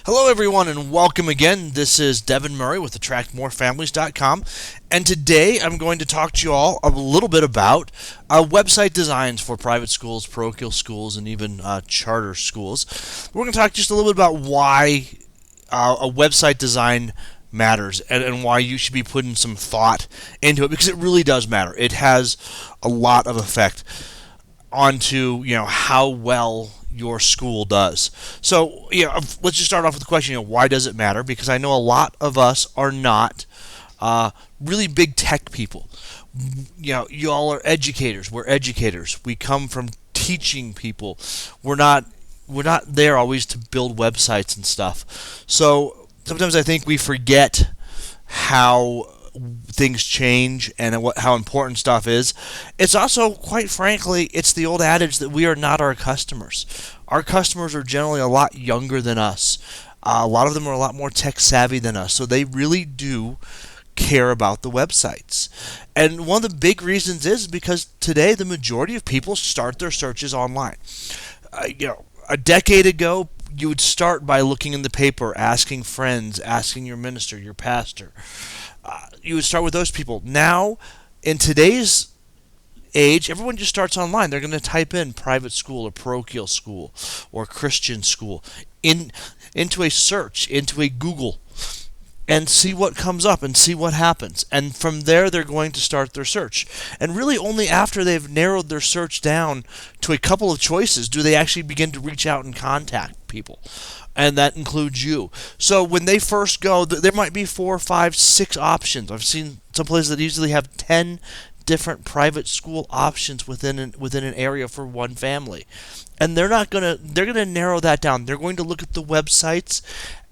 Hello, everyone, and welcome again. This is Devin Murray with AttractMoreFamilies.com, and today I'm going to talk to you all a little bit about website designs for private schools, parochial schools, and even charter schools. We're going to talk just a little bit about why a website design matters and why you should be putting some thought into it, because it really does matter. It has a lot of effect onto how well your school does. So let's just start off with the question, why does it matter? Because I know a lot of us are not really big tech people. You all are educators. We're educators. We come from teaching people. We're not there always to build websites and stuff. So sometimes I think we forget how things change and how important stuff is. It's also, quite frankly, it's the old adage that we are not our customers. Our customers are generally a lot younger than us. A lot of them are a lot more tech savvy than us, so they really do care about the websites. And one of the big reasons is because today the majority of people start their searches online. A decade ago, you would start by looking in the paper, asking friends, asking your minister, your pastor. You would start with those people. Now, in today's age, everyone just starts online. They're going to type in private school or parochial school or Christian school into a search, into a Google, and see what comes up and see what happens. And from there, they're going to start their search. And really only after they've narrowed their search down to a couple of choices do they actually begin to reach out and contact people. And that includes you. So when they first go, there might be 4, 5, 6 options. I've seen some places that usually have 10 different private school options within an area for one family. And they're gonna narrow that down. They're going to look at the websites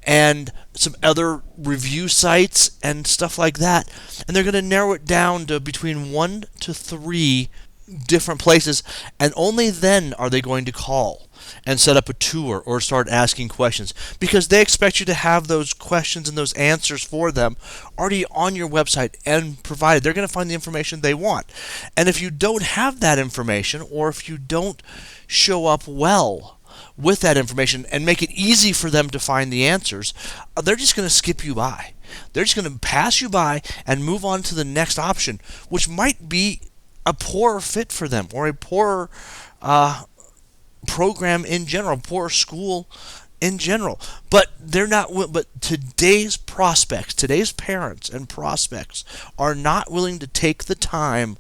and some other review sites and stuff like that, and they're going to narrow it down to between 1 to 3 different places, and only then are they going to call and set up a tour or start asking questions, because they expect you to have those questions and those answers for them already on your website and provided. They're going to find the information they want. And if you don't have that information, or if you don't show up well with that information and make it easy for them to find the answers, they're just going to skip you by. They're just going to pass you by and move on to the next option, which might be a poorer fit for them, or a poorer program in general, poorer school in general. But they're not. But today's prospects, today's parents and prospects, are not willing to take the time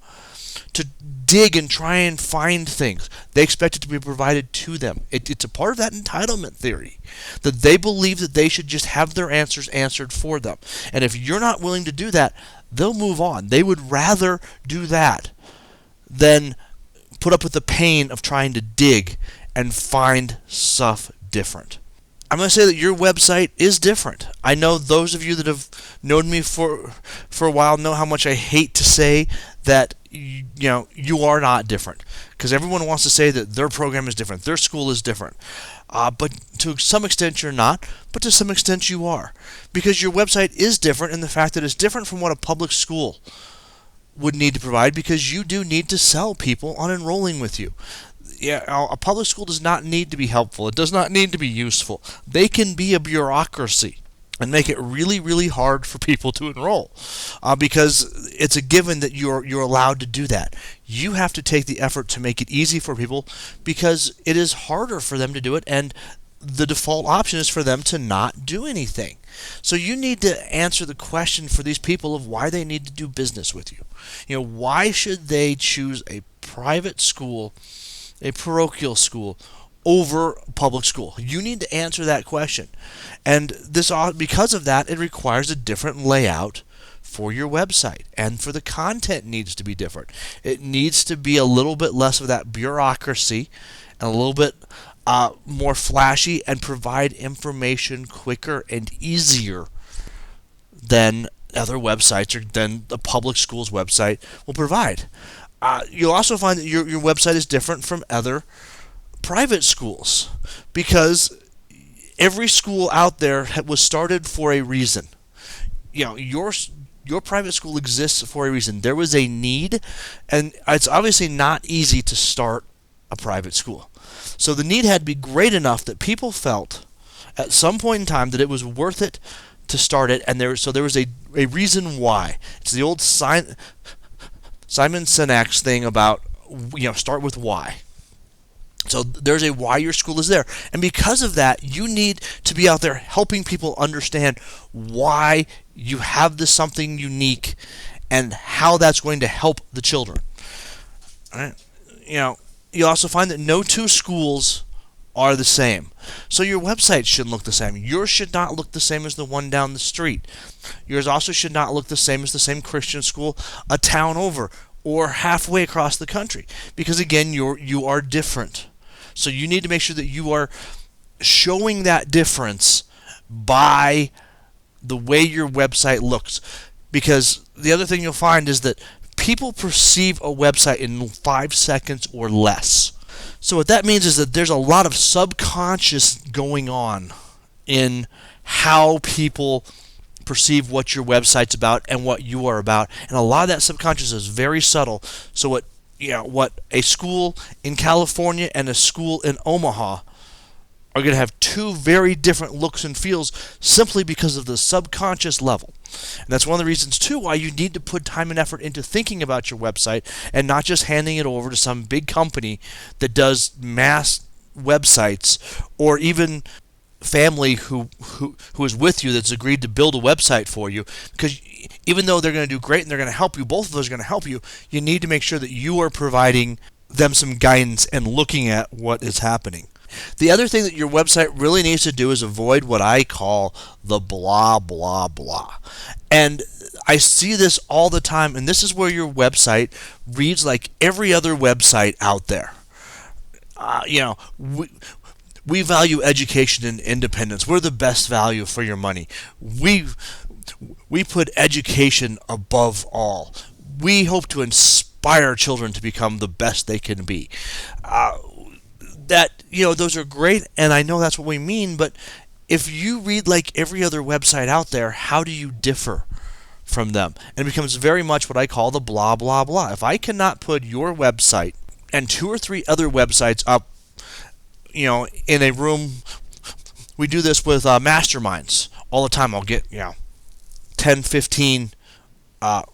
to dig and try and find things. They expect it to be provided to them. It's a part of that entitlement theory, that they believe that they should just have their answers answered for them. And if you're not willing to do that, they'll move on. They would rather do that than put up with the pain of trying to dig and find stuff different. I'm going to say that your website is different. I know those of you that have known me for a while know how much I hate to say that you are not different, because everyone wants to say that their program is different, their school is different. But to some extent you're not, but to some extent you are, because your website is different in the fact that it's different from what a public school would need to provide, because you do need to sell people on enrolling with you. A public school does not need to be helpful. It does not need to be useful. They can be a bureaucracy and make it really, really hard for people to enroll, because it's a given that you're allowed to do that. You have to take the effort to make it easy for people, because it is harder for them to do it, and the default option is for them to not do anything. So you need to answer the question for these people of why they need to do business with you. Why should they choose a private school, a parochial school, over public school? You need to answer that question. And because of that, it requires a different layout for your website, and for the content needs to be different. It needs to be a little bit less of that bureaucracy and a little bit more flashy, and provide information quicker and easier than other websites, or than the public school's website will provide. You'll also find that your website is different from other private schools, because every school out there was started for a reason. Your private school exists for a reason. There was a need, and it's obviously not easy to start a private school. So the need had to be great enough that people felt at some point in time that it was worth it to start it, and there was a reason why. It's the old Simon Sinek's thing about start with why. So there's a why your school is there. And because of that, you need to be out there helping people understand why you have this something unique and how that's going to help the children. All right? You also find that no two schools are the same. So your website shouldn't look the same. Yours should not look the same as the one down the street. Yours also should not look the same as the same Christian school a town over or halfway across the country. Because again, you are different. So you need to make sure that you are showing that difference by the way your website looks. Because the other thing you'll find is that people perceive a website in 5 seconds or less. So what that means is that there's a lot of subconscious going on in how people perceive what your website's about and what you are about. And a lot of that subconscious is very subtle. So what a school in California and a school in Omaha are going to have two very different looks and feels simply because of the subconscious level. And that's one of the reasons, too, why you need to put time and effort into thinking about your website and not just handing it over to some big company that does mass websites, or even family who is with you that's agreed to build a website for you. Because even though they're going to do great and they're going to help you, both of those are going to help you, you need to make sure that you are providing them some guidance and looking at what is happening. The other thing that your website really needs to do is avoid what I call the blah, blah, blah. And I see this all the time, and this is where your website reads like every other website out there. We value education and independence. We're the best value for your money. We put education above all. We hope to inspire children to become the best they can be. Those are great, and I know that's what we mean, but if you read like every other website out there, how do you differ from them? And it becomes very much what I call the blah, blah, blah. If I cannot put your website and 2 or 3 other websites up, in a room, we do this with masterminds all the time. I'll get, 10, 15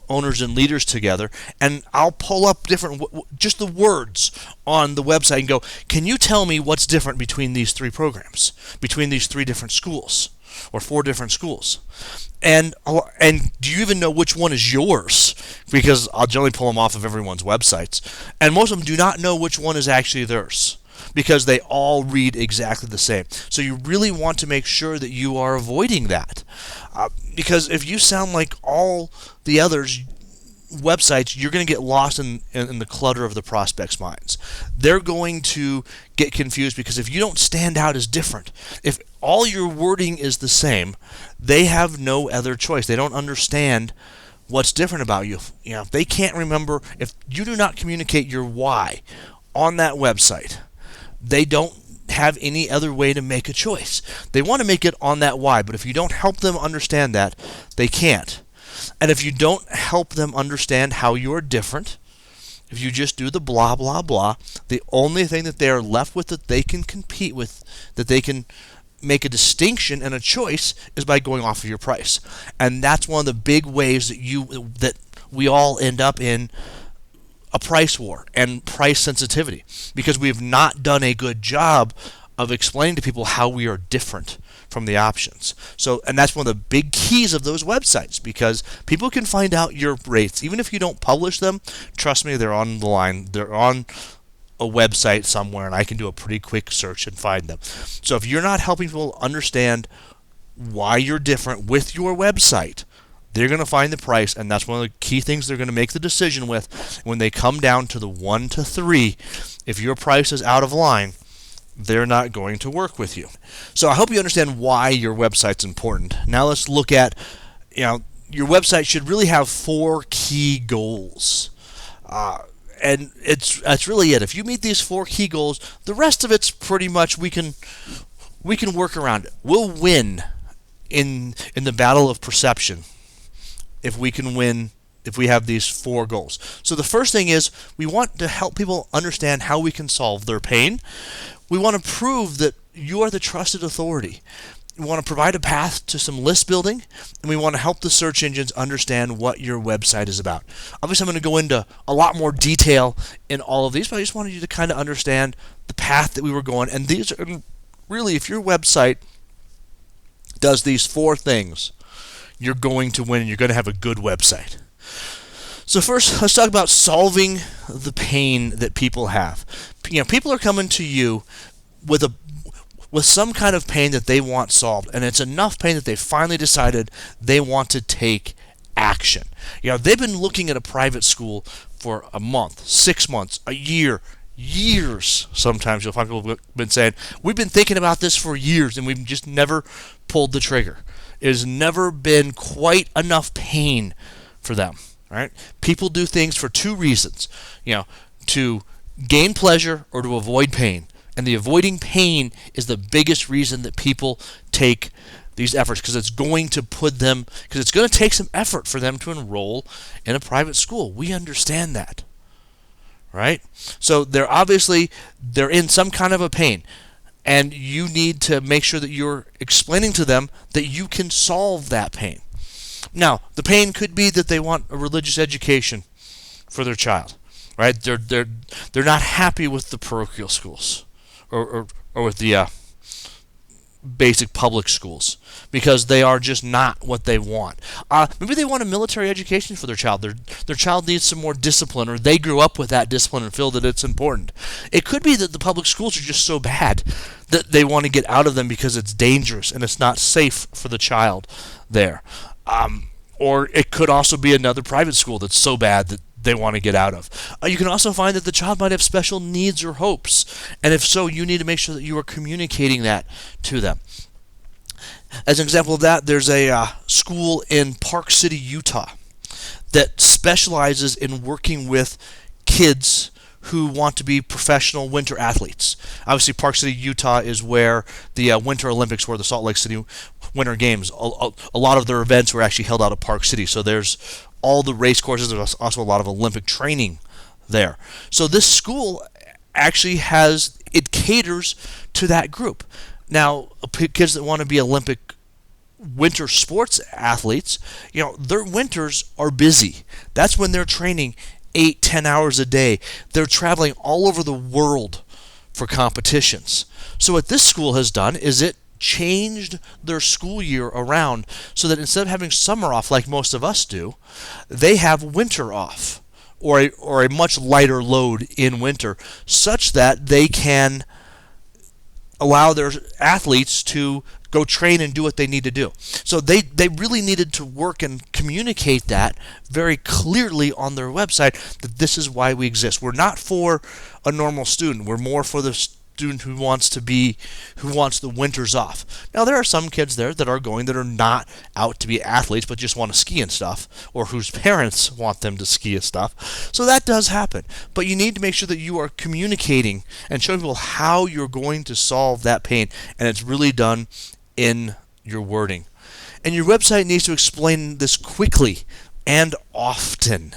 owners and leaders together, and I'll pull up just the words on the website and go, can you tell me what's different between these 3 programs, between these 3 different schools or 4 different schools? And do you even know which one is yours? Because I'll generally pull them off of everyone's websites, and most of them do not know which one is actually theirs, because they all read exactly the same. So you really want to make sure that you are avoiding that. Because if you sound like all the others' websites, you're going to get lost in the clutter of the prospects' minds. They're going to get confused because if you don't stand out as different, if all your wording is the same, they have no other choice. They don't understand what's different about you. If they can't remember, if you do not communicate your why on that website, they don't have any other way to make a choice. They want to make it on that why, but if you don't help them understand that, they can't. And if you don't help them understand how you're different, if you just do the blah, blah, blah, the only thing that they are left with that they can compete with, that they can make a distinction and a choice, is by going off of your price. And that's one of the big ways that we all end up in a price war and price sensitivity, because we have not done a good job of explaining to people how we are different from the options. And that's one of the big keys of those websites, because people can find out your rates even if you don't publish them. Trust me, they're on the line. They're on a website somewhere, and I can do a pretty quick search and find them. So if you're not helping people understand why you're different with your website, they're going to find the price, and that's one of the key things they're going to make the decision with when they come down to the 1 to 3. If your price is out of line, they're not going to work with you. So I hope you understand why your website's important. Now let's look at, your website should really have 4 key goals. And that's really it. If you meet these 4 key goals, the rest of it's pretty much we can work around it. We'll win in the battle of perception if we can win, if we have these 4 goals. So the first thing is we want to help people understand how we can solve their pain. We want to prove that you are the trusted authority. We want to provide a path to some list building, and we want to help the search engines understand what your website is about. Obviously, I'm going to go into a lot more detail in all of these, but I just wanted you to kind of understand the path that we were going. And these are really, if your website does these 4 things, you're going to win and you're going to have a good website. So first, let's talk about solving the pain that people have. People are coming to you with some kind of pain that they want solved, and it's enough pain that they finally decided they want to take action. They've been looking at a private school for a month, 6 months, a year, years. Sometimes you'll find people have been saying, we've been thinking about this for years, and we've just never pulled the trigger. It has never been quite enough pain for them. Right? People do things for 2 reasons, to gain pleasure or to avoid pain. And the avoiding pain is the biggest reason that people take these efforts, because it's going to take some effort for them to enroll in a private school. We understand that, right? So they're in some kind of a pain, and you need to make sure that you're explaining to them that you can solve that pain. Now, the pain could be that they want a religious education for their child, right? They're not happy with the parochial schools or with the basic public schools, because they are just not what they want. Maybe they want a military education for their child. Their child needs some more discipline, or they grew up with that discipline and feel that it's important. It could be that the public schools are just so bad that they want to get out of them because it's dangerous and it's not safe for the child there. Or it could also be another private school that's so bad that they want to get out of. You can also find that the child might have special needs or hopes, and if so, you need to make sure that you are communicating that to them. As an example of that, there's a school in Park City, Utah, that specializes in working with kids who want to be professional winter athletes. Obviously, Park City, Utah is where the Winter Olympics were, the Salt Lake City Winter Games. A lot of their events were actually held out of Park City, so there's all the race courses. There's also a lot of Olympic training there. So this school actually caters to that group. Now, kids that want to be Olympic winter sports athletes, their winters are busy. That's when they're training 8-10 hours a day. They're traveling all over the world for competitions. So what this school has done is it changed their school year around so that instead of having summer off like most of us do, they have winter off, or a much lighter load in winter, such that they can allow their athletes to go train and do what they need to do. So they really needed to work and communicate that very clearly on their website, that this is why we exist. We're not for a normal student. We're more for the student who wants the winters off. Now, there are some kids there that are not out to be athletes but just want to ski and stuff, or whose parents want them to ski and stuff. So that does happen. But you need to make sure that you are communicating and showing people how you're going to solve that pain, and it's really done in your wording. And your website needs to explain this quickly and often.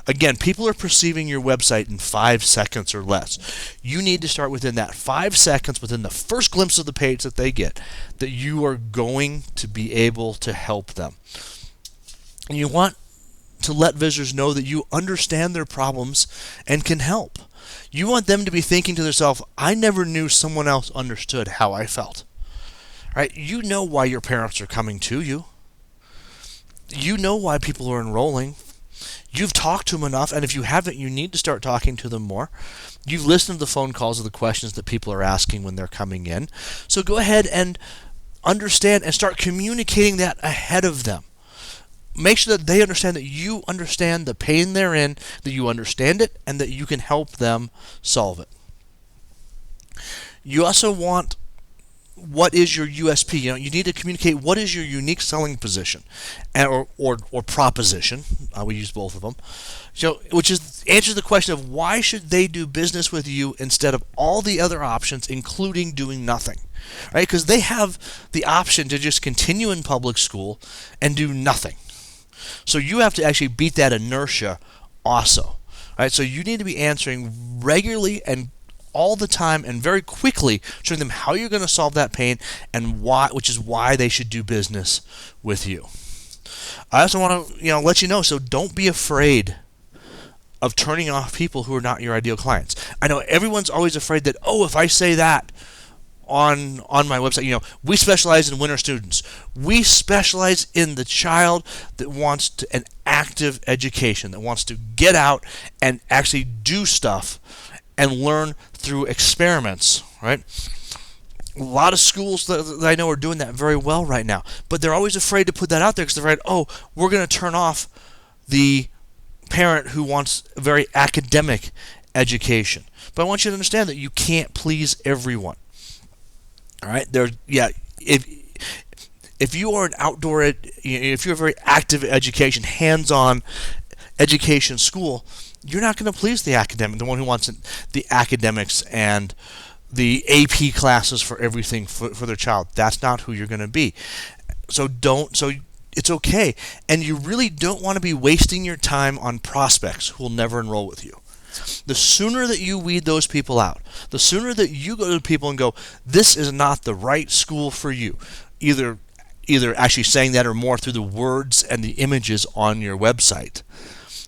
Again, people are perceiving your website in 5 seconds or less. You need to start within that 5 seconds, within the first glimpse of the page that they get, that you are going to be able to help them. And you want to let visitors know that you understand their problems and can help. You want them to be thinking to themselves, I never knew someone else understood how I felt. Right? You know why your parents are coming to you. You know why people are enrolling. You've talked to them enough, and if you haven't, you need to start talking to them more. You've listened to the phone calls of the questions that people are asking when they're coming in. So go ahead and understand and start communicating that ahead of them. Make sure that they understand that you understand the pain they're in, that you understand it, and that you can help them solve it. You also want, what is your USP? You need to communicate what is your unique selling position, or proposition. We use both of them. Which answers the question of why should they do business with you instead of all the other options, including doing nothing, right? Because they have the option to just continue in public school and do nothing. So you have to actually beat that inertia also, right? So you need to be answering regularly and all the time and very quickly showing them how you're going to solve that pain and why, which is why they should do business with you. I also want to let you know, so don't be afraid of turning off people who are not your ideal clients. I know everyone's always afraid that, if I say that on my website, we specialize in winter students. We specialize in the child that wants an active education, that wants to get out and actually do stuff and learn through experiments, right? A lot of schools that I know are doing that very well right now, but they're always afraid to put that out there because they're afraid, we're going to turn off the parent who wants a very academic education. But I want you to understand that you can't please everyone. All right, if you are an outdoor, if you're a very active education, hands-on education school, you're not going to please the academic, the one who wants the academics and the AP classes for everything for their child. That's not who you're going to be. So it's okay, and you really don't want to be wasting your time on prospects who will never enroll with you. The sooner that you weed those people out, the sooner that you go to people and go, this is not the right school for you, either actually saying that or more through the words and the images on your website,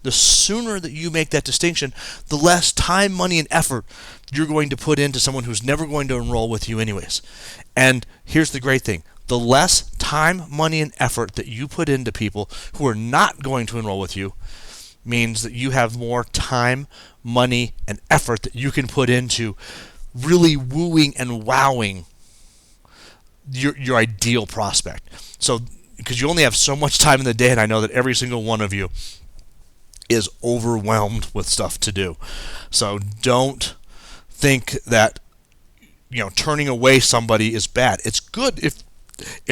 the sooner that you make that distinction, the less time, money, and effort you're going to put into someone who's never going to enroll with you anyways. And here's the great thing. The less time, money, and effort that you put into people who are not going to enroll with you means that you have more time, money, and effort that you can put into really wooing and wowing your ideal prospect. So, because you only have so much time in the day, and I know that every single one of you is overwhelmed with stuff to do. So don't think that turning away somebody is bad. It's good if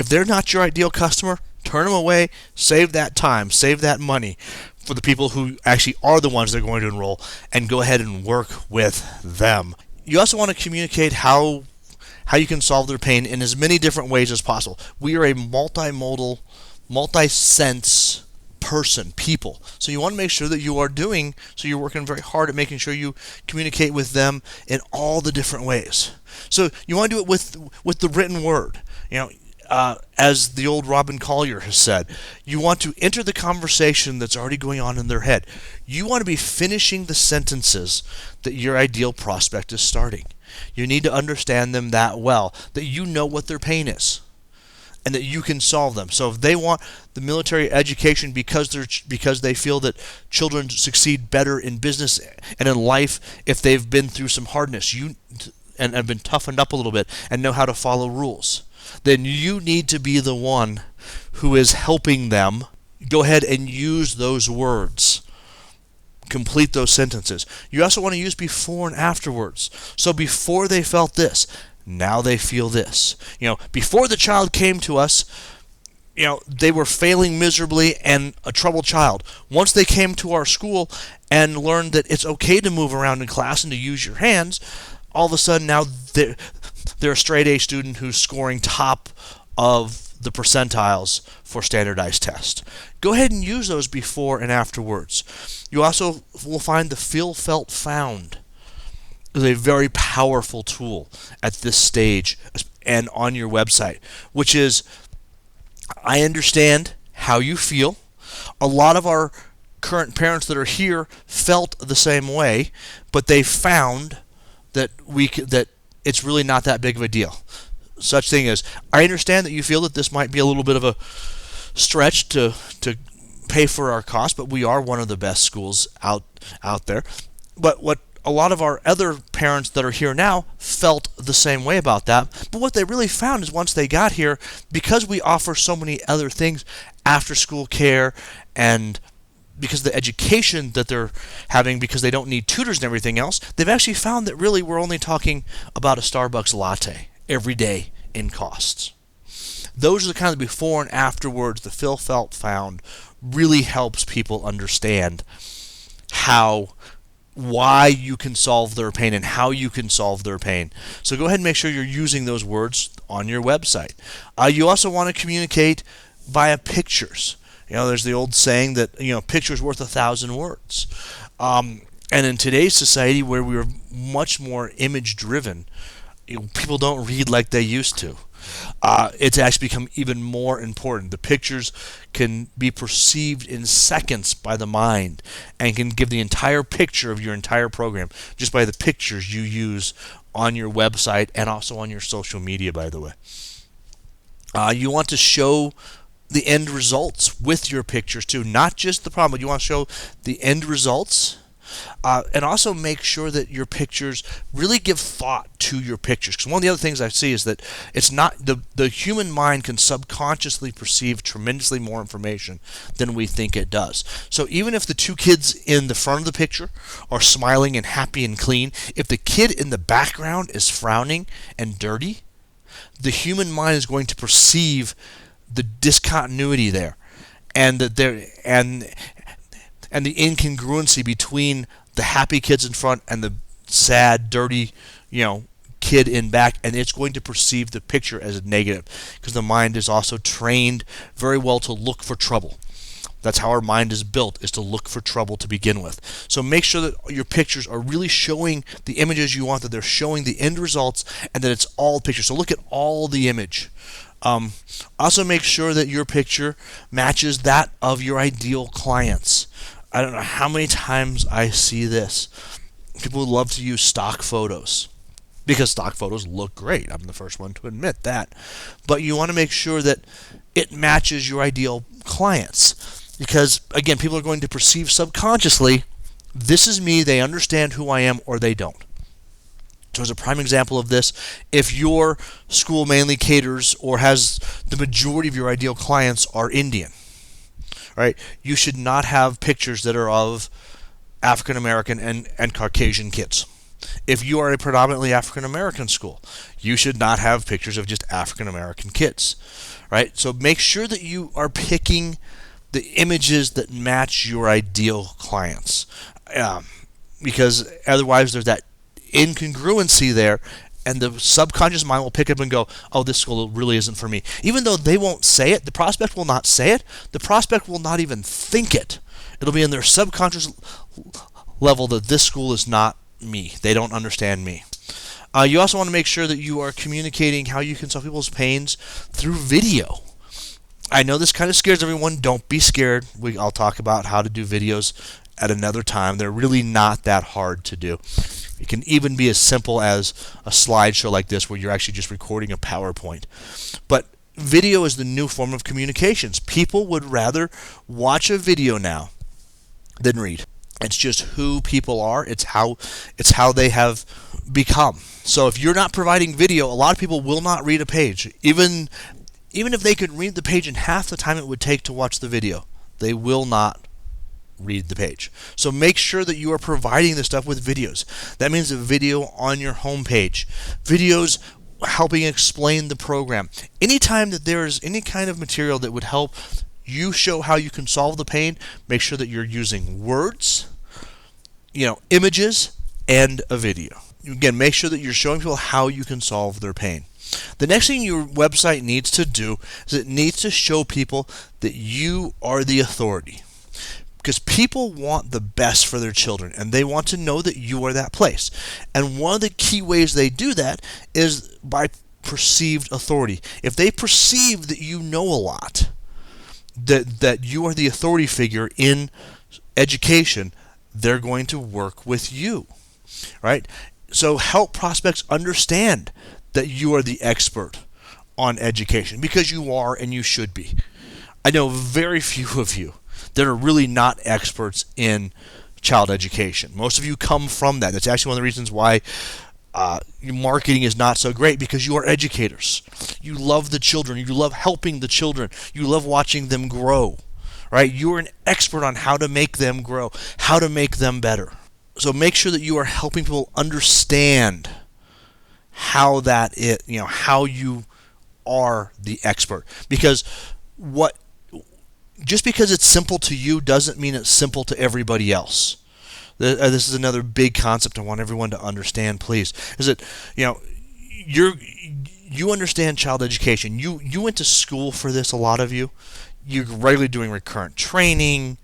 they're not your ideal customer, turn them away, save that time, save that money for the people who actually are the ones that are going to enroll, and go ahead and work with them. You also want to communicate how you can solve their pain in as many different ways as possible. We are a multimodal, multi-sense people. So you want to make sure that you're working very hard at making sure you communicate with them in all the different ways. So you want to do it with the written word. As the old Robin Collier has said, you want to enter the conversation that's already going on in their head. You want to be finishing the sentences that your ideal prospect is starting. You need to understand them that well, that you know what their pain is, and that you can solve them. So if they want the military education because they feel that children succeed better in business and in life if they've been through some hardness, and have been toughened up a little bit and know how to follow rules, then you need to be the one who is helping them. Go ahead and use those words. Complete those sentences. You also want to use before and afterwards. So before they felt this, now they feel this. Before the child came to us, they were failing miserably and a troubled child. Once they came to our school and learned that it's okay to move around in class and to use your hands, all of a sudden now they're a straight A student who's scoring top of the percentiles for standardized tests. Go ahead and use those before and afterwards. You also will find the feel, felt, found is a very powerful tool at this stage and on your website, which is, I understand how you feel. A lot of our current parents that are here felt the same way, but they found that it's really not that big of a deal. Such thing as, I understand that you feel that this might be a little bit of a stretch to pay for our cost, but we are one of the best schools out there. But what a lot of our other parents that are here now felt the same way about that. But what they really found is once they got here, because we offer so many other things, after school care, and because of the education that they're having, because they don't need tutors and everything else, they've actually found that really we're only talking about a Starbucks latte every day in costs. Those are the kind of before and afterwards, the feel, felt, found, really helps people understand why you can solve their pain and how you can solve their pain. So go ahead and make sure you're using those words on your website. You also want to communicate via pictures. There's the old saying that picture's worth 1,000 words. And in today's society, where we are much more image driven, people don't read like they used to. It's actually become even more important. The pictures can be perceived in seconds by the mind and can give the entire picture of your entire program just by the pictures you use on your website and also on your social media, by the way. You want to show the end results with your pictures too, not just the problem, but you want to show the end results. And also make sure that your pictures really give thought to your pictures. Because one of the other things I see is that it's not the human mind can subconsciously perceive tremendously more information than we think it does. So even if the two kids in the front of the picture are smiling and happy and clean, if the kid in the background is frowning and dirty, the human mind is going to perceive the discontinuity there, and that and the incongruency between the happy kids in front and the sad, dirty, kid in back, and it's going to perceive the picture as a negative because the mind is also trained very well to look for trouble. That's how our mind is built, is to look for trouble to begin with. So make sure that your pictures are really showing the images you want, that they're showing the end results, and that it's all pictures. So look at all the image. Also make sure that your picture matches that of your ideal clients. I don't know how many times I see this. People love to use stock photos because stock photos look great. I'm the first one to admit that. But you want to make sure that it matches your ideal clients because, again, people are going to perceive subconsciously, this is me, they understand who I am, or they don't. So as a prime example of this, if your school mainly caters or has the majority of your ideal clients are Indian, right, you should not have pictures that are of African American and Caucasian kids. If you are a predominantly African American school, you should not have pictures of just African American kids, right? So make sure that you are picking the images that match your ideal clients, because otherwise there's that incongruency there, and the subconscious mind will pick up and go, oh, this school really isn't for me. Even though they won't say it, the prospect will not say it, the prospect will not even think it. It'll be in their subconscious level that this school is not me. They don't understand me. You also want to make sure that you are communicating how you can solve people's pains through video. I know this kind of scares everyone. Don't be scared. I'll talk about how to do videos at another time. They're really not that hard to do. It can even be as simple as a slideshow like this where you're actually just recording a PowerPoint. But video is the new form of communications. People would rather watch a video now than read. It's just who people are. It's how they have become. So if you're not providing video, a lot of people will not read a page. Even if they could read the page in half the time it would take to watch the video, they will not read the page. So make sure that you are providing this stuff with videos. That means a video on your homepage, videos helping explain the program. Anytime that there is any kind of material that would help you show how you can solve the pain, make sure that you're using words, images, and a video. Again, make sure that you're showing people how you can solve their pain. The next thing your website needs to do is it needs to show people that you are the authority. Because people want the best for their children, and they want to know that you are that place. And one of the key ways they do that is by perceived authority. If they perceive that you know a lot, that you are the authority figure in education, they're going to work with you, right? So help prospects understand that you are the expert on education, because you are and you should be. I know very few of you that are really not experts in child education. Most of you come from that. That's actually one of the reasons why marketing is not so great, because you are educators. You love the children. You love helping the children. You love watching them grow, right? You are an expert on how to make them grow, how to make them better. So make sure that you are helping people understand how that is, how you are the expert. Because just because it's simple to you doesn't mean it's simple to everybody else. This is another big concept I want everyone to understand, please. Is that, you understand child education. You went to school for this, a lot of you. You're regularly doing recurrent training.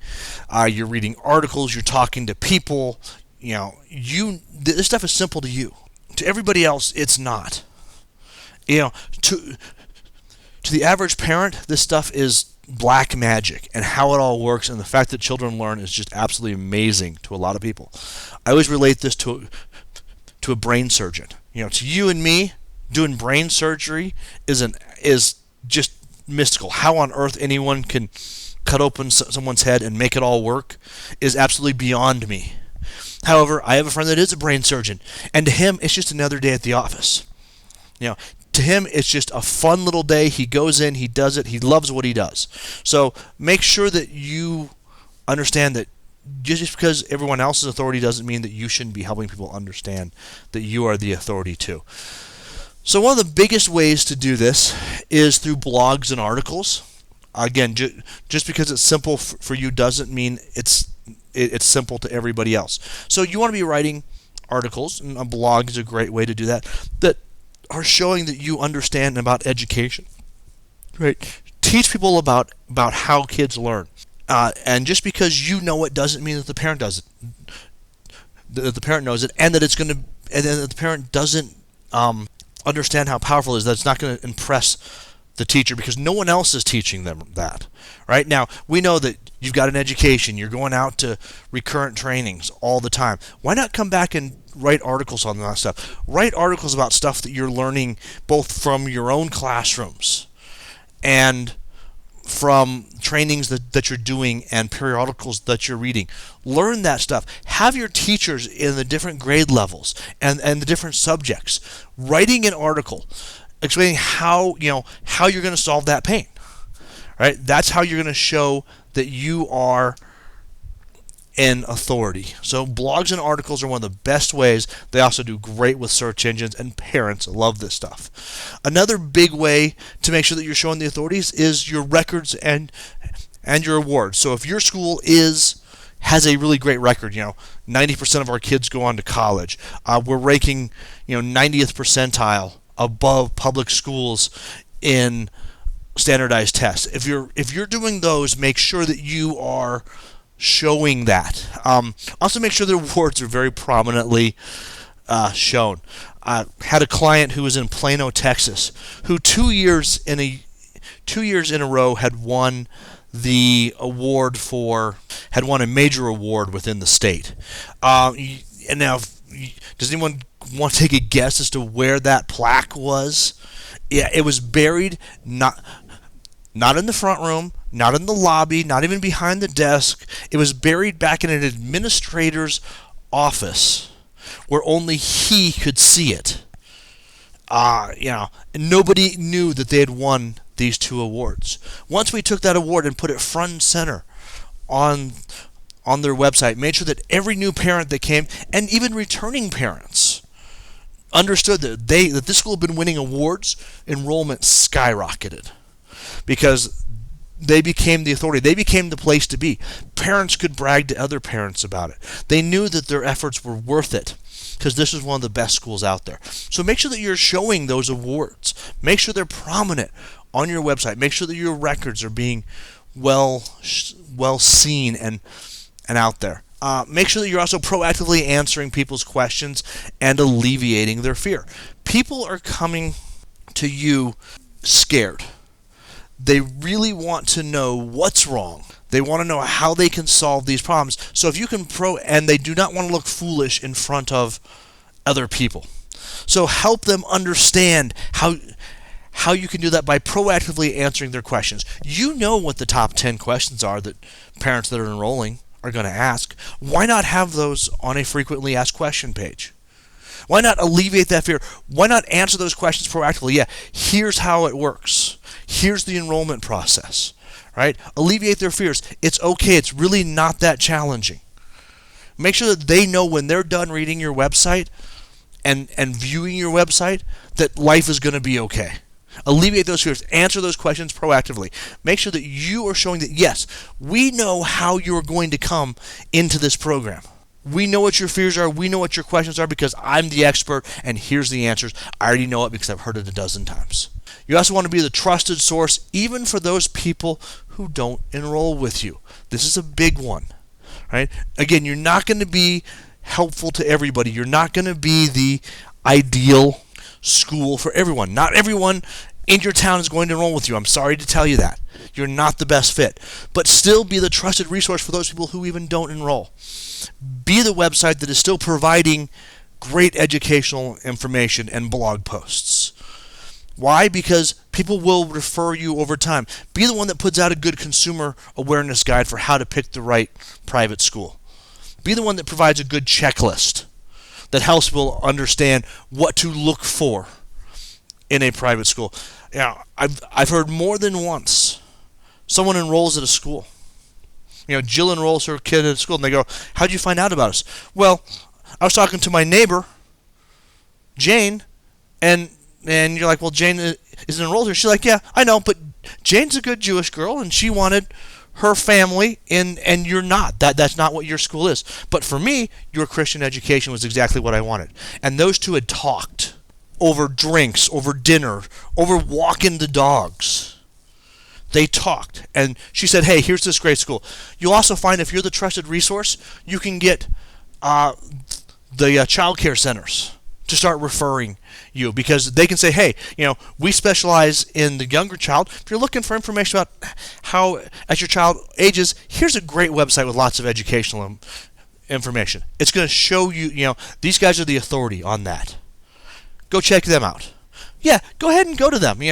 You're reading articles. You're talking to people. this stuff is simple to you. To everybody else, it's not. You know, to the average parent, this stuff is black magic, and how it all works and the fact that children learn is just absolutely amazing to a lot of people. I always relate this to a brain surgeon. To you and me, doing brain surgery is just mystical. How on earth anyone can cut open someone's head and make it all work is absolutely beyond me. However, I have a friend that is a brain surgeon, and to him, it's just another day at the office. To him, it's just a fun little day. He goes in, he does it, he loves what he does. So make sure that you understand that just because everyone else's authority doesn't mean that you shouldn't be helping people understand that you are the authority too. So one of the biggest ways to do this is through blogs and articles. Again, just because it's simple for you doesn't mean it's simple to everybody else. So you want to be writing articles, and a blog is a great way to do that are showing that you understand about education. Right? Teach people about how kids learn. And just because you know it doesn't mean that the parent does it. That the parent knows it, and that the parent doesn't understand how powerful it is. That it's not going to impress the teacher because no one else is teaching them that. Right? Now, we know that you've got an education. You're going out to recurrent trainings all the time. Why not come back and write articles on that stuff? Write articles about stuff that you're learning both from your own classrooms and from trainings that you're doing and periodicals that you're reading. Learn that stuff. Have your teachers in the different grade levels and the different subjects writing an article explaining how you're going to solve that pain. Right? That's how you're going to show that you are an authority. So blogs and articles are one of the best ways. They also do great with search engines, and parents love this stuff. Another big way to make sure that you're showing the authorities is your records and your awards. So if your school has a really great record, 90% of our kids go on to college. We're ranking 90th percentile above public schools in standardized tests. If you're doing those, make sure that you are showing that. Also make sure the awards are very prominently shown. I had a client who was in Plano, Texas, who 2 years in a row had won a major award within the state. And now, does anyone want to take a guess as to where that plaque was? Yeah, it was buried not in the front room, not in the lobby, not even behind the desk. It was buried back in an administrator's office where only he could see it. And nobody knew that they had won these 2 awards. Once we took that award and put it front and center on their website, made sure that every new parent that came, and even returning parents, understood that this school had been winning awards, enrollment skyrocketed. Because they became the authority. They became the place to be. Parents could brag to other parents about it. They knew that their efforts were worth it because this is one of the best schools out there. So make sure that you're showing those awards. Make sure they're prominent on your website. Make sure that your records are being well seen and out there. Make sure that you're also proactively answering people's questions and alleviating their fear. People are coming to you scared. They really want to know what's wrong. They want to know how they can solve these problems. So if you can and they do not want to look foolish in front of other people. So help them understand how you can do that by proactively answering their questions. You know what the top 10 questions are that parents that are enrolling are going to ask. Why not have those on a frequently asked question page? Why not alleviate that fear? Why not answer those questions proactively? Yeah, here's how it works. Here's the enrollment process, right? Alleviate their fears. It's okay. It's really not that challenging. Make sure that they know when they're done reading your website and viewing your website that life is going to be okay. Alleviate those fears. Answer those questions proactively. Make sure that you are showing that, yes, we know how you're going to come into this program. We know what your fears are. We know what your questions are because I'm the expert, and here's the answers. I already know it because I've heard it a dozen times. You also want to be the trusted source, even for those people who don't enroll with you. This is a big one, right? Again, you're not going to be helpful to everybody. You're not going to be the ideal school for everyone. Not everyone in your town is going to enroll with you. I'm sorry to tell you that. You're not the best fit. But still be the trusted resource for those people who even don't enroll. Be the website that is still providing great educational information and blog posts. Why? Because people will refer you over time. Be the one that puts out a good consumer awareness guide for how to pick the right private school. Be the one that provides a good checklist that helps people understand what to look for in a private school. I've heard more than once someone enrolls at a school. Jill enrolls her kid at a school, and they go, "How'd you find out about us?" "Well, I was talking to my neighbor, Jane, and you're like, "Well, Jane isn't enrolled here." She's like, "Yeah, I know, but Jane's a good Jewish girl, and she wanted her family, and you're not. That's not what your school is. But for me, your Christian education was exactly what I wanted." And those two had talked over drinks, over dinner, over walking the dogs. They talked, and she said, "Hey, here's this great school." You'll also find if you're the trusted resource, you can get the child care centers to start referring you, because they can say, "Hey, we specialize in the younger child. If you're looking for information about how as your child ages, here's a great website with lots of educational information. It's going to show you, these guys are the authority on that. Go check them out." Yeah, go ahead and go to them.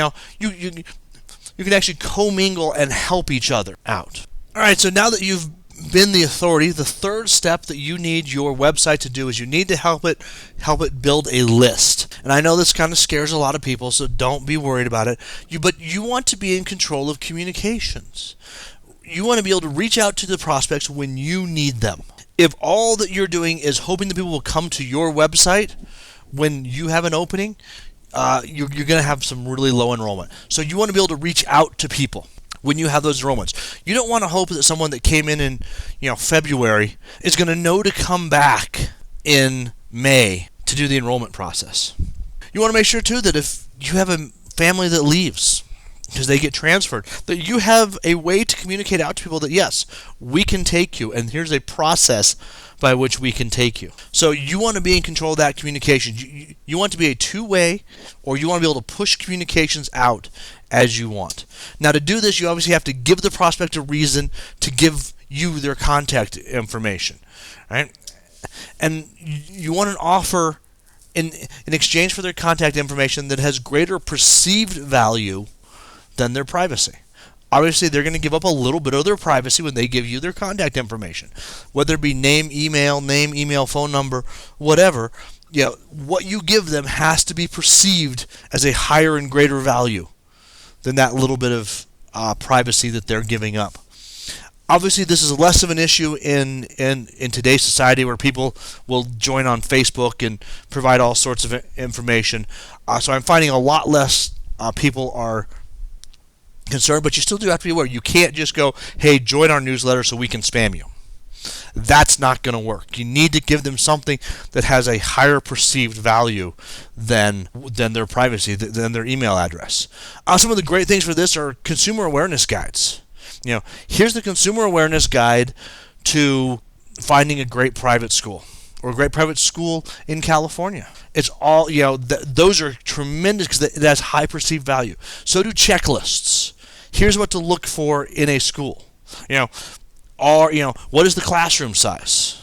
You can actually commingle and help each other out. All right, so now that you've been the authority, the third step that you need your website to do is you need to help it build a list. And I know this kind of scares a lot of people, so don't be worried about it. But you want to be in control of communications. You want to be able to reach out to the prospects when you need them. If all that you're doing is hoping that people will come to your website when you have an opening, you're going to have some really low enrollment. So you want to be able to reach out to people when you have those enrollments. You don't want to hope that someone that came in February is going to know to come back in May to do the enrollment process. You want to make sure too that if you have a family that leaves because they get transferred, that you have a way to communicate out to people that yes, we can take you, and here's a process by which we can take you. So you want to be in control of that communication. You want to be a two-way, or you want to be able to push communications out as you want. Now, to do this, you obviously have to give the prospect a reason to give you their contact information, right? And you want an offer in exchange for their contact information that has greater perceived value than their privacy. Obviously, they're going to give up a little bit of their privacy when they give you their contact information, whether it be name, email, phone number, whatever. What you give them has to be perceived as a higher and greater value than that little bit of privacy that they're giving up. Obviously, this is less of an issue in today's society, where people will join on Facebook and provide all sorts of information. So I'm finding a lot less people are concerned, but you still do have to be aware. You can't just go, "Hey, join our newsletter so we can spam you." That's not going to work. You need to give them something that has a higher perceived value than their privacy, than their email address. Some of the great things for this are consumer awareness guides. Here's the consumer awareness guide to finding a great private school, or a great private school in California. It's all, those are tremendous because it has high perceived value. So do checklists. Here's what to look for in a school. What is the classroom size?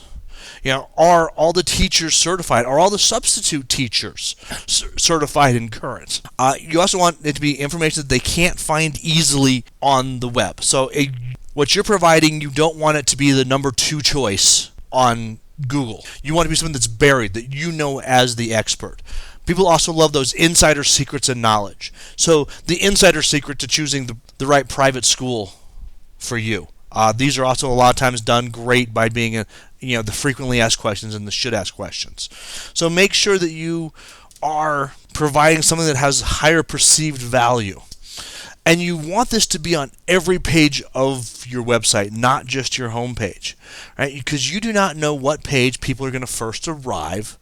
Are all the teachers certified? Are all the substitute teachers certified and current? You also want it to be information that they can't find easily on the web. So what you're providing, you don't want it to be the number 2 choice on Google. You want to be something that's buried, that you know as the expert. People also love those insider secrets and knowledge. So the insider secret to choosing the right private school for you. These are also a lot of times done great by being the frequently asked questions and the should ask questions. So make sure that you are providing something that has higher perceived value. And you want this to be on every page of your website, not just your home page, right? Because you do not know what page people are going to first arrive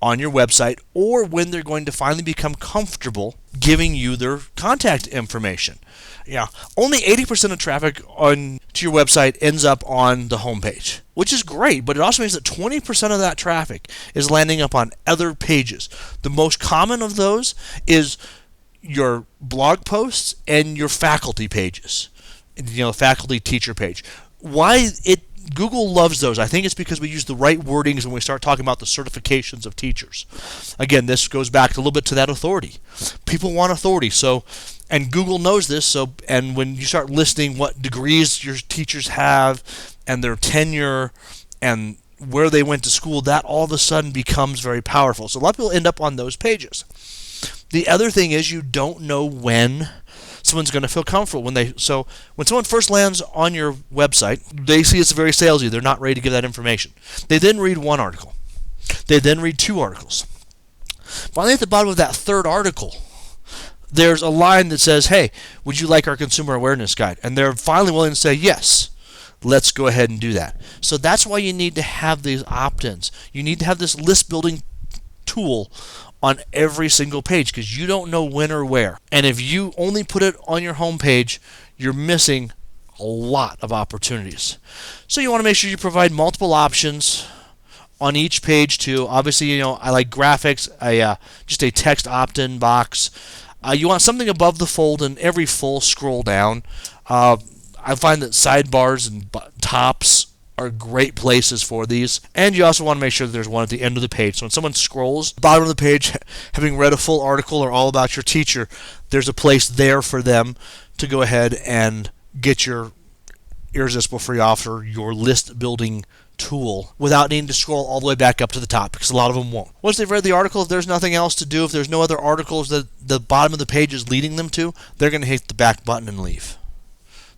on your website, or when they're going to finally become comfortable giving you their contact information. Yeah, only 80% of traffic on to your website ends up on the homepage, which is great, but it also means that 20% of that traffic is landing up on other pages. The most common of those is your blog posts and your faculty pages, faculty teacher page. Why Google loves those? I think it's because we use the right wordings when we start talking about the certifications of teachers. Again, this goes back a little bit to that authority. People want authority, and Google knows this. And when you start listing what degrees your teachers have and their tenure and where they went to school, that all of a sudden becomes very powerful. So a lot of people end up on those pages. The other thing is you don't know when someone's going to feel comfortable when someone first lands on your website, they see it's very salesy. They're not ready to give that information. They then read one article. They then read two articles. Finally, at the bottom of that third article, there's a line that says, "Hey, would you like our consumer awareness guide?" And they're finally willing to say, "Yes, let's go ahead and do that." So that's why you need to have these opt-ins. You need to have this list building tool on every single page, because you don't know when or where. And if you only put it on your home page, you're missing a lot of opportunities. So you want to make sure you provide multiple options on each page too. Obviously, I like graphics, just a text opt-in box. You want something above the fold in every full scroll down. I find that sidebars and tops are great places for these. And you also want to make sure that there's one at the end of the page. So when someone scrolls bottom of the page, having read a full article or all about your teacher, there's a place there for them to go ahead and get your irresistible free offer, your list building tool, without needing to scroll all the way back up to the top, because a lot of them won't. Once they've read the article, if there's nothing else to do, if there's no other articles that the bottom of the page is leading them to, they're going to hit the back button and leave.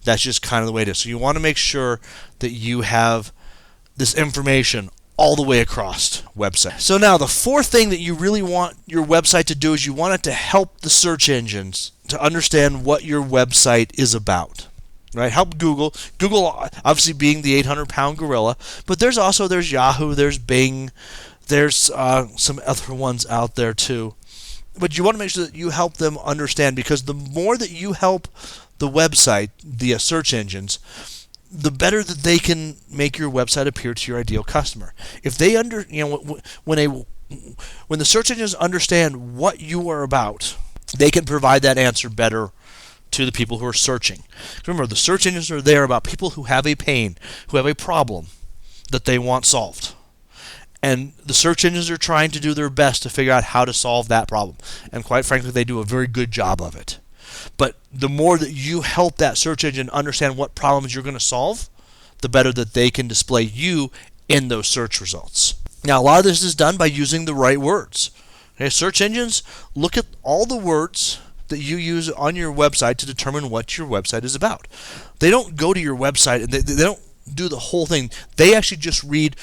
That's just kind of the way it is. So you want to make sure that you have this information all the way across website. So now the fourth thing that you really want your website to do is you want it to help the search engines to understand what your website is about. Right? Help Google. Google obviously being the 800-pound gorilla, but there's Yahoo, there's Bing, there's some other ones out there too. But you want to make sure that you help them understand, because the more that you help the website, the search engines, the better that they can make your website appear to your ideal customer. If they when the search engines understand what you are about, they can provide that answer better to the people who are searching. Remember, the search engines are there about people who have a pain, who have a problem that they want solved. And the search engines are trying to do their best to figure out how to solve that problem. And quite frankly, they do a very good job of it. But the more that you help that search engine understand what problems you're going to solve, the better that they can display you in those search results. Now, a lot of this is done by using the right words. Okay, search engines look at all the words that you use on your website to determine what your website is about. They don't go to your website and they don't do the whole thing. They actually just read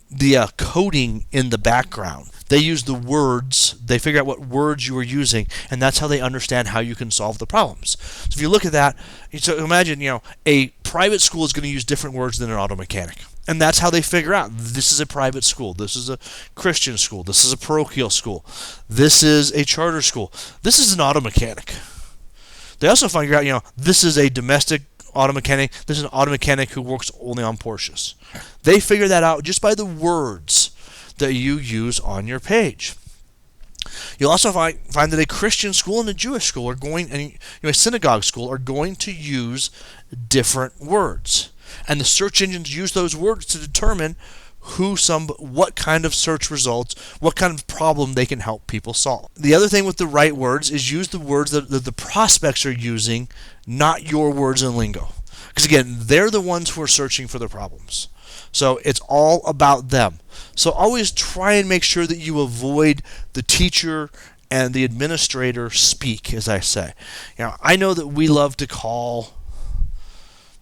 the coding in the background. They use the words, they figure out what words you are using, and that's how they understand how you can solve the problems. So if you look at that, so imagine, a private school is going to use different words than an auto mechanic. And that's how they figure out, this is a private school, this is a Christian school, this is a parochial school, this is a charter school, this is an auto mechanic. They also figure out, this is a domestic auto mechanic, this is an auto mechanic who works only on Porsches. They figure that out just by the words that you use on your page. You'll also find that a Christian school and a Jewish school are and a synagogue school are going to use different words. And the search engines use those words to determine what kind of search results, what kind of problem they can help people solve. The other thing with the right words is use the words that the prospects are using, not your words and lingo. Because again, they're the ones who are searching for the problems. So it's all about them. So always try and make sure that you avoid the teacher and the administrator speak, as I say. I know that we love to call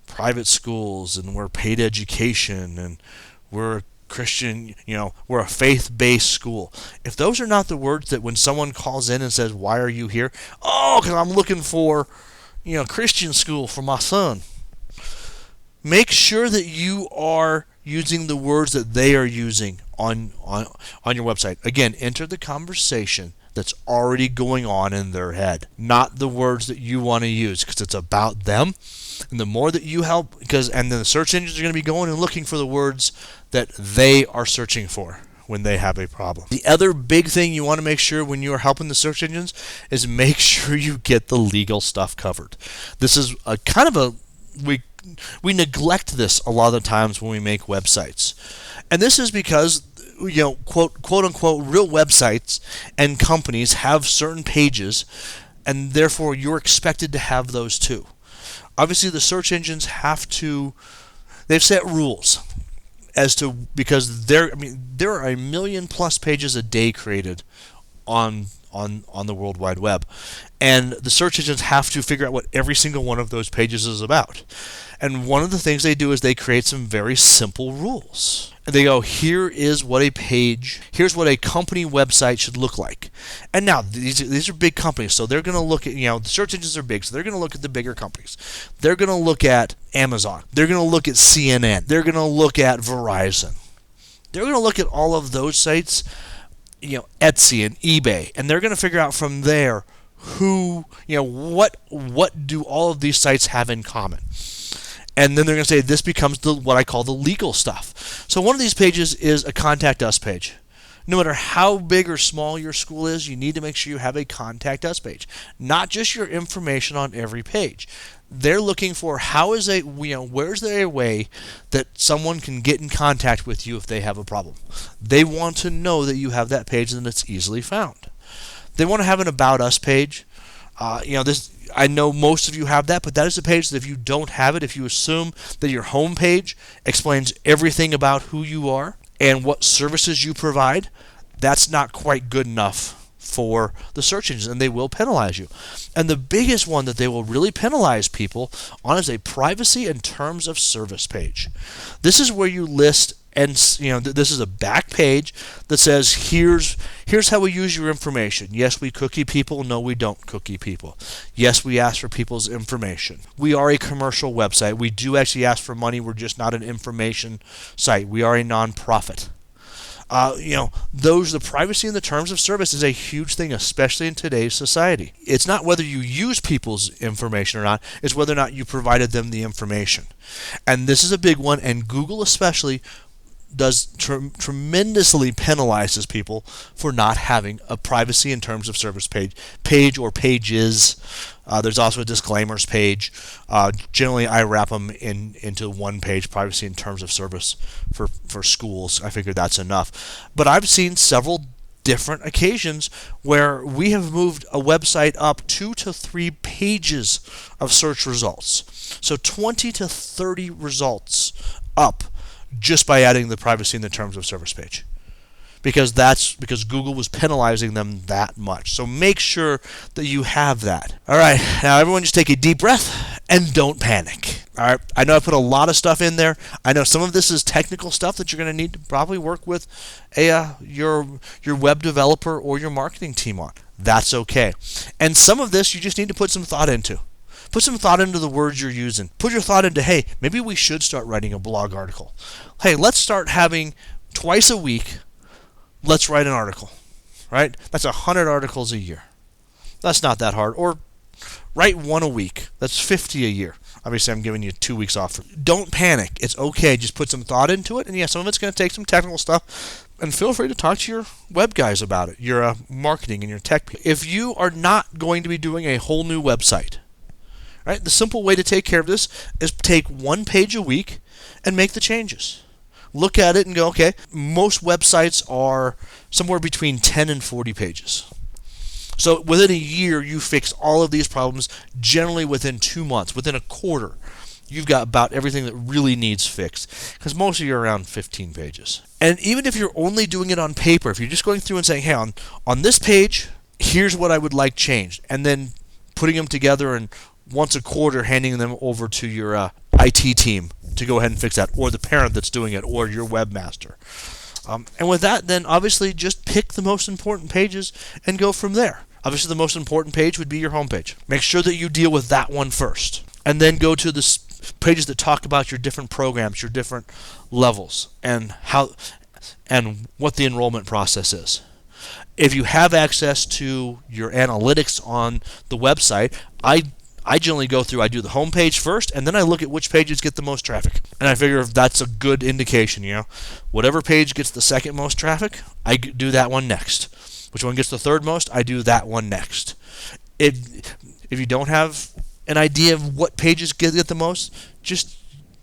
private schools and we're paid education and we're a Christian, we're a faith-based school. If those are not the words that when someone calls in and says, "Why are you here?" "Oh, because I'm looking for, Christian school for my son." Make sure that you are using the words that they are using on your website. Again, enter the conversation that's already going on in their head, not the words that you want to use, because it's about them. And the more that you help, and then the search engines are going to be going and looking for the words that they are searching for when they have a problem. The other big thing you want to make sure when you are helping the search engines is make sure you get the legal stuff covered. This is a kind of a we neglect this a lot of the times when we make websites. And this is because, quote unquote, real websites and companies have certain pages, and therefore you're expected to have those too. Obviously, the search engines they've set rules because there are a million plus pages a day created on the World Wide Web, and the search engines have to figure out what every single one of those pages is about. And one of the things they do is they create some very simple rules. And they go, here's what a company website should look like. And now these are big companies, so they're going to look at, the search engines are big, so they're going to look at the bigger companies. They're going to look at Amazon. They're going to look at CNN. They're going to look at Verizon. They're going to look at all of those sites, Etsy and eBay, and they're going to figure out from there what do all of these sites have in common. And then they're going to say this becomes what I call the legal stuff. So one of these pages is a contact us page. No matter how big or small your school is, you need to make sure you have a contact us page, not just your information on every page. They're looking for where's there a way that someone can get in contact with you if they have a problem. They want to know that you have that page and it's easily found. They want to have an about us page. I know most of you have that, but that is a page that if you don't have it, if you assume that your home page explains everything about who you are and what services you provide, that's not quite good enough for the search engines, and they will penalize you. And the biggest one that they will really penalize people on is a privacy and terms of service page. This is where you list, and this is a back page that says here's how we use your information. Yes, we cookie people. No, we don't cookie people. Yes, we ask for people's information. We are a commercial website. We do actually ask for money. We're just not an information site. We are a nonprofit. The privacy and the terms of service is a huge thing, especially in today's society. It's not whether you use people's information or not, it's whether or not you provided them the information. And this is a big one, and Google especially does tremendously penalizes people for not having a privacy and terms of service page or pages. There's also a disclaimers page. Generally, I wrap them into one page, privacy and terms of service for schools. I figured that's enough. But I've seen several different occasions where we have moved a website up 2 to 3 pages of search results. So 20 to 30 results up just by adding the privacy and the terms of service page. Because Google was penalizing them that much. So make sure that you have that. All right, now everyone just take a deep breath and don't panic. All right, I know I put a lot of stuff in there. I know some of this is technical stuff that you're going to need to probably work with your web developer or your marketing team on. That's okay. And some of this you just need to put some thought into. Put some thought into the words you're using. Put your thought into, hey, maybe we should start writing a blog article. Hey, let's start having twice a week, let's write an article, right? That's 100 articles a year. That's not that hard. Or write one a week. That's 50 a year. Obviously, I'm giving you 2 weeks off. Don't panic. It's okay. Just put some thought into it. And yeah, some of it's going to take some technical stuff. And feel free to talk to your web guys about it, your marketing and your tech people. If you are not going to be doing a whole new website, right, the simple way to take care of this is take one page a week and make the changes. Look at it and go, okay, most websites are somewhere between 10 and 40 pages. So within a year, you fix all of these problems. Generally within 2 months, within a quarter, you've got about everything that really needs fixed. Because most of you are around 15 pages. And even if you're only doing it on paper, if you're just going through and saying, hey, on this page, here's what I would like changed, and then putting them together and once a quarter handing them over to your IT team to go ahead and fix that, or the parent that's doing it, or your webmaster. And with that, then obviously just pick the most important pages and go from there. Obviously, the most important page would be your homepage. Make sure that you deal with that one first, and then go to the pages that talk about your different programs, your different levels, and what the enrollment process is. If you have access to your analytics on the website, I generally go through, I do the home page first, and then I look at which pages get the most traffic. And I figure if that's a good indication, whatever page gets the second most traffic, I do that one next. Which one gets the third most, I do that one next. If you don't have an idea of what pages get the most, just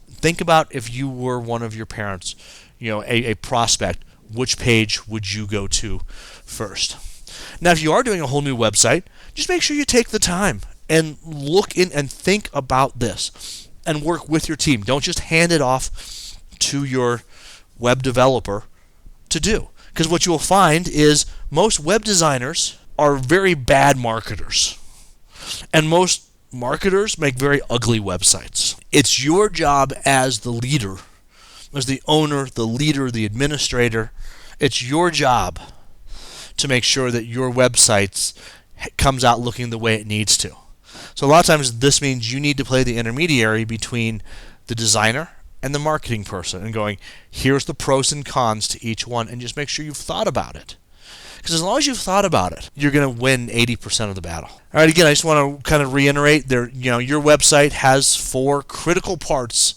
think about if you were one of your parents, a prospect, which page would you go to first? Now, if you are doing a whole new website, just make sure you take the time and look in and think about this and work with your team. Don't just hand it off to your web developer to do. Because what you will find is most web designers are very bad marketers. And most marketers make very ugly websites. It's your job as the leader, as the owner, the leader, the administrator. It's your job to make sure that your website comes out looking the way it needs to. So a lot of times this means you need to play the intermediary between the designer and the marketing person and going, here's the pros and cons to each one, and just make sure you've thought about it. Because as long as you've thought about it, you're going to win 80% of the battle. All right, again, I just want to kind of reiterate your website has 4 critical parts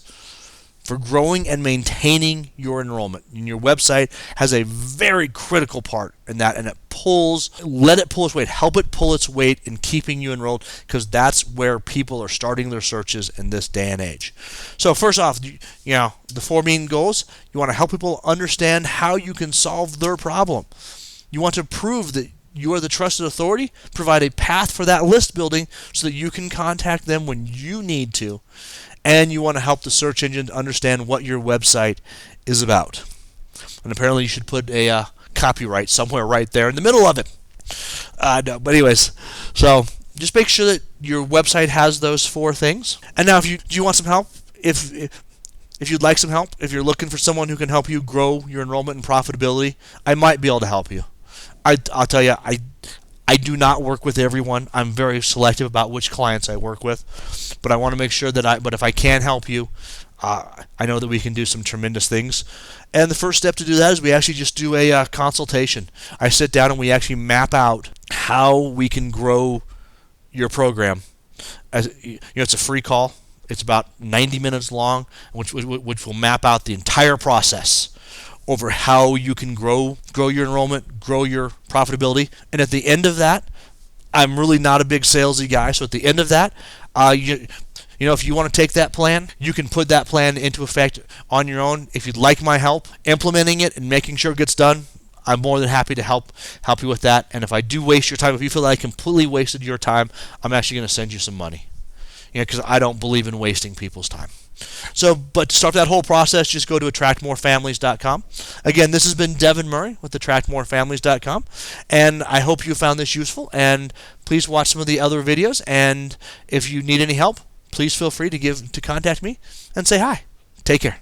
for growing and maintaining your enrollment. And your website has a very critical part in that, and let it pull its weight, help it pull its weight in keeping you enrolled, because that's where people are starting their searches in this day and age. So first off, the 4 main goals: you want to help people understand how you can solve their problem. You want to prove that you are the trusted authority, provide a path for that list building so that you can contact them when you need to. And you want to help the search engine understand what your website is about. And apparently you should put a copyright somewhere right there in the middle of it. No, but anyways, so just make sure that your website has those 4 things. And now, do you want some help? If you'd like some help, if you're looking for someone who can help you grow your enrollment and profitability, I might be able to help you. I'll tell you, I do not work with everyone. I'm very selective about which clients I work with, but I want to make sure but if I can help you, I know that we can do some tremendous things. And the first step to do that is we actually just do a consultation. I sit down and we actually map out how we can grow your program. It's a free call. It's about 90 minutes long, which will map out the entire process over how you can grow your enrollment, grow your profitability. And at the end of that, I'm really not a big salesy guy, so at the end of that, if you want to take that plan, you can put that plan into effect on your own. If you'd like my help implementing it and making sure it gets done, I'm more than happy to help you with that. And if I do waste your time, if you feel like I completely wasted your time, I'm actually going to send you some money. Because I don't believe in wasting people's time. But to start that whole process, just go to attractmorefamilies.com. Again, this has been Devin Murray with attractmorefamilies.com, and I hope you found this useful. And please watch some of the other videos. And if you need any help, please feel free to contact me and say hi. Take care.